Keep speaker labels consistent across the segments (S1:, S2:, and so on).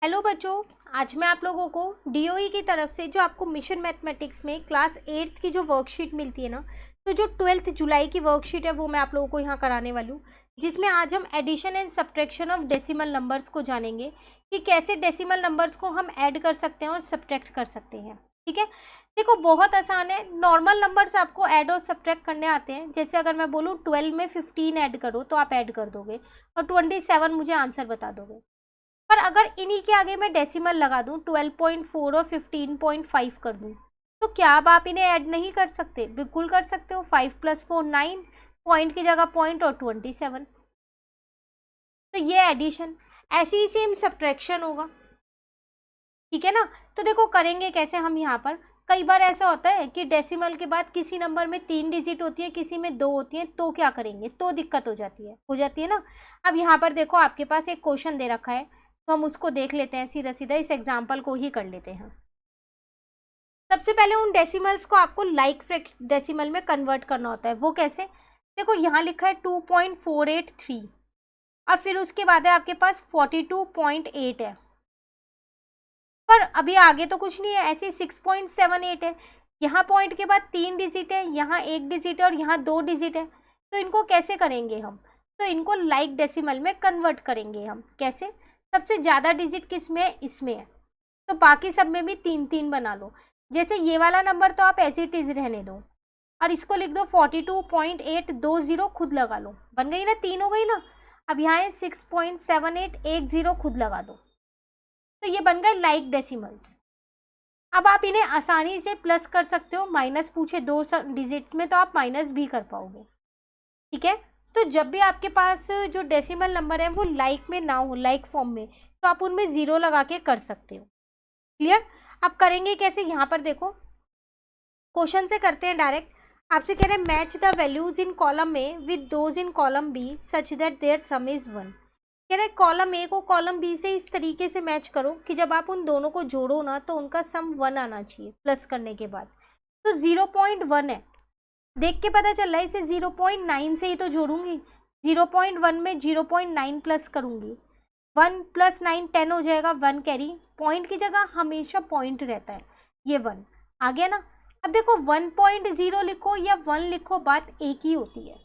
S1: Hello बच्चों, आज मैं आप लोगों को डीओई की तरफ से जो आपको मिशन मैथमेटिक्स में क्लास 8th की जो वर्कशीट मिलती है ना, तो जो 12 जुलाई की वर्कशीट है वो मैं आप लोगों को यहाँ कराने वाली हूँ, जिसमें आज हम addition and subtraction of decimal numbers को जानेंगे कि कैसे डेसिमल नंबर्स को हम ऐड कर सकते हैं और सब्ट्रैक्ट कर सकते हैं। ठीक है, देखो बहुत आसान है। नॉर्मल नंबर्स आपको ऐड और सब्ट्रैक्ट करने आते हैं। जैसे अगर मैं बोलूँ 12 में 15 ऐड करो तो आप ऐड कर दोगे और 27 मुझे आंसर बता दोगे। पर अगर इन्हीं के आगे मैं डेसिमल लगा दूं 12.4 और 15.5 कर दूं, तो क्या अब आप इन्हें ऐड नहीं कर सकते? बिल्कुल कर सकते हो। 5 + 4 9, पॉइंट की जगह पॉइंट और 27, तो ये एडिशन। ऐसे ही सेम सब्ट्रैक्शन होगा। ठीक है ना। तो देखो करेंगे कैसे हम यहाँ पर। कई बार ऐसा होता है कि डेसिमल के बाद किसी नंबर में 3 डिजिट होती है, किसी में 2 होती है, तो क्या करेंगे? तो दिक्कत हो जाती है ना। अब यहाँ पर देखो आपके पास एक क्वेश्चन दे रखा है, तो हम उसको देख लेते हैं। सीधा सीधा इस एग्जाम्पल को ही कर लेते हैं। सबसे पहले उन डेसिमल्स को आपको लाइक डेसिमल में कन्वर्ट करना होता है। वो कैसे? देखो यहाँ लिखा है 2.483 और फिर उसके बाद है आपके पास 42.8 है। पर अभी आगे तो कुछ नहीं है, ऐसे 6.78 है। यहाँ पॉइंट के बाद 3 डिजिट है, यहाँ 1 डिजिट है और यहाँ 2 डिजिट है। तो इनको कैसे करेंगे हम? तो इनको लाइक डेसिमल में कन्वर्ट करेंगे हम। कैसे? सबसे ज़्यादा डिजिट किस में है? इसमें है, तो बाकी सब में भी 3-3 बना लो। जैसे ये वाला नंबर तो आप एज इट इज रहने दो और इसको लिख दो 42.820, खुद लगा लो। बन गई ना, 3 हो गई ना। अब यहाँ है 6.7810, खुद लगा दो। तो ये बन गए लाइक डेसिमल्स। अब आप इन्हें आसानी से प्लस कर सकते हो। माइनस पूछे 2 डिजिट्स में तो आप माइनस भी कर पाओगे। ठीक है, तो जब भी आपके पास जो डेसिमल नंबर है वो लाइक में ना हो, लाइक फॉर्म में, तो आप उनमें 0 लगा के कर सकते हो। क्लियर? अब करेंगे कैसे? यहाँ पर देखो क्वेश्चन से करते हैं डायरेक्ट। आपसे कह रहे हैं match the values in column A with those in column B such that their sum is 1। कह रहे हैं कॉलम ए को कॉलम बी से इस तरीके से मैच करो कि जब आप उन दोनों को जोड़ो ना तो उनका सम 1 आना चाहिए प्लस करने के बाद। तो 0.1 है, देख के पता चल रहा है। इसे 0.9 से ही तो जोड़ूंगी। 0.1 में 0.9 प्लस करूंगी। 1 + 9 10 हो जाएगा। 1 कैरी, पॉइंट की जगह हमेशा पॉइंट रहता है, ये 1 आ गया ना। अब देखो 1.0 लिखो या 1 लिखो, बात एक ही होती है।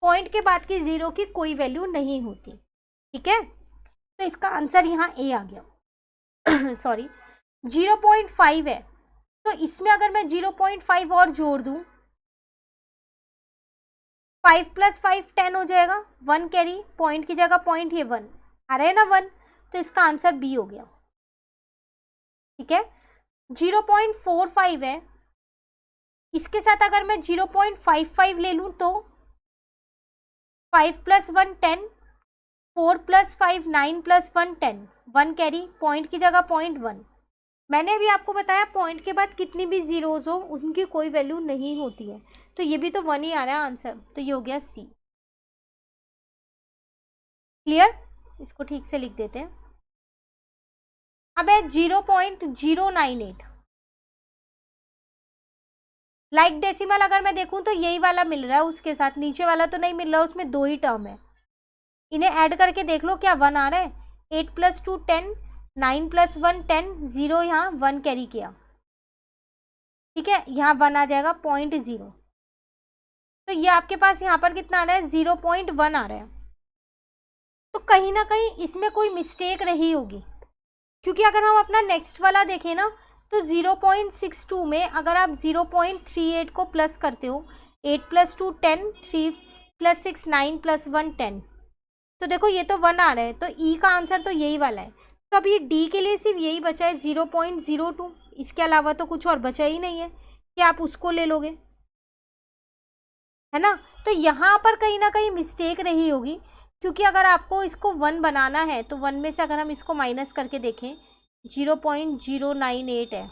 S1: पॉइंट के बाद की 0 की कोई वैल्यू नहीं होती। ठीक है, तो इसका आंसर यहाँ ए आ गया। सॉरी, 0.5 है, तो इसमें अगर मैं 0.5 और जोड़ दूं, 5 + 5 10 हो जाएगा। 1 कैरी, पॉइंट की जगह पॉइंट, ये 1 आ रहा है ना 1, तो इसका आंसर बी हो गया। ठीक है, 0.45 है, इसके साथ अगर मैं 0.55 ले लूं तो 5 + 1 10, 4 + 5 9 + 1 10, 1 कैरी, पॉइंट की जगह पॉइंट 1। मैंने अभी आपको बताया पॉइंट के बाद कितनी भी जीरोज हो उनकी कोई वैल्यू नहीं होती है, तो ये भी तो 1 ही आ रहा है आंसर, तो ये हो गया सी। क्लियर? इसको ठीक से लिख देते हैं। अब है 0.098। लाइक डेसिमल अगर मैं देखूं तो यही वाला मिल रहा है, उसके साथ नीचे वाला तो नहीं मिल रहा, उसमें 2 ही टर्म है। इन्हें ऐड करके देख लो, क्या 1 आ रहा है? 8 + 2 10, 9 + 1 10, 0 यहाँ 1 कैरी किया। ठीक है, यहाँ 1 आ जाएगा, 0.0। तो ये आपके पास यहाँ पर कितना आ रहा है? 0.1 आ रहा है। तो कहीं ना कहीं इसमें कोई मिस्टेक रही होगी, क्योंकि अगर हम अपना नेक्स्ट वाला देखें ना, तो 0.62 में अगर आप 0.38 को प्लस करते हो, 8 + 2 10, 3 + 6 9 + 1 10, तो देखो ये तो 1 आ रहा है, तो ई का आंसर तो यही वाला है। तो अब ये डी के लिए सिर्फ यही बचा है 0.02, इसके अलावा तो कुछ और बचा ही नहीं है कि आप उसको ले लोगे, है ना। तो यहाँ पर कहीं ना कहीं मिस्टेक रही होगी, क्योंकि अगर आपको इसको 1 बनाना है तो 1 में से अगर हम इसको माइनस करके देखें, 0.098 है,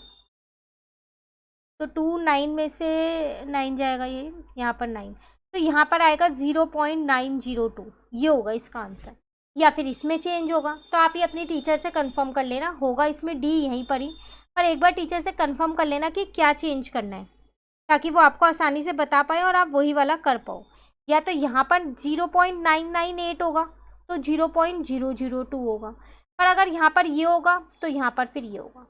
S1: तो 2 9 में से 9 जाएगा, ये यहाँ पर 9, तो यहाँ पर आएगा 0.902, ये होगा इसका आंसर। या फिर इसमें चेंज होगा, तो आप ये अपनी टीचर से कंफर्म कर लेना, होगा इसमें डी यहीं पर ही, पर एक बार टीचर से कंफर्म कर लेना कि क्या चेंज करना है, ताकि वो आपको आसानी से बता पाए और आप वही वाला कर पाओ। या तो यहाँ पर 0.998 होगा, तो 0.002 होगा, पर अगर यहाँ पर ये होगा तो यहाँ पर फिर ये होगा।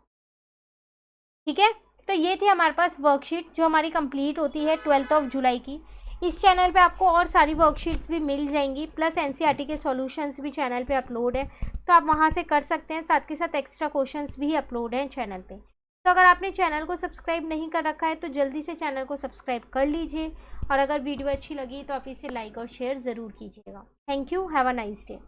S1: ठीक है, तो ये थी हमारे पास वर्कशीट जो हमारी कंप्लीट होती है 12 जुलाई की। इस चैनल पे आपको और सारी वर्कशीट्स भी मिल जाएंगी, प्लस एनसीईआरटी के सॉल्यूशंस भी चैनल पे अपलोड है, तो आप वहाँ से कर सकते हैं। साथ के साथ एक्स्ट्रा क्वेश्चंस भी अपलोड हैं चैनल पे। तो अगर आपने चैनल को सब्सक्राइब नहीं कर रखा है तो जल्दी से चैनल को सब्सक्राइब कर लीजिए, और अगर वीडियो अच्छी लगी तो आप इसे लाइक और शेयर ज़रूर कीजिएगा। Thank you, have a nice day.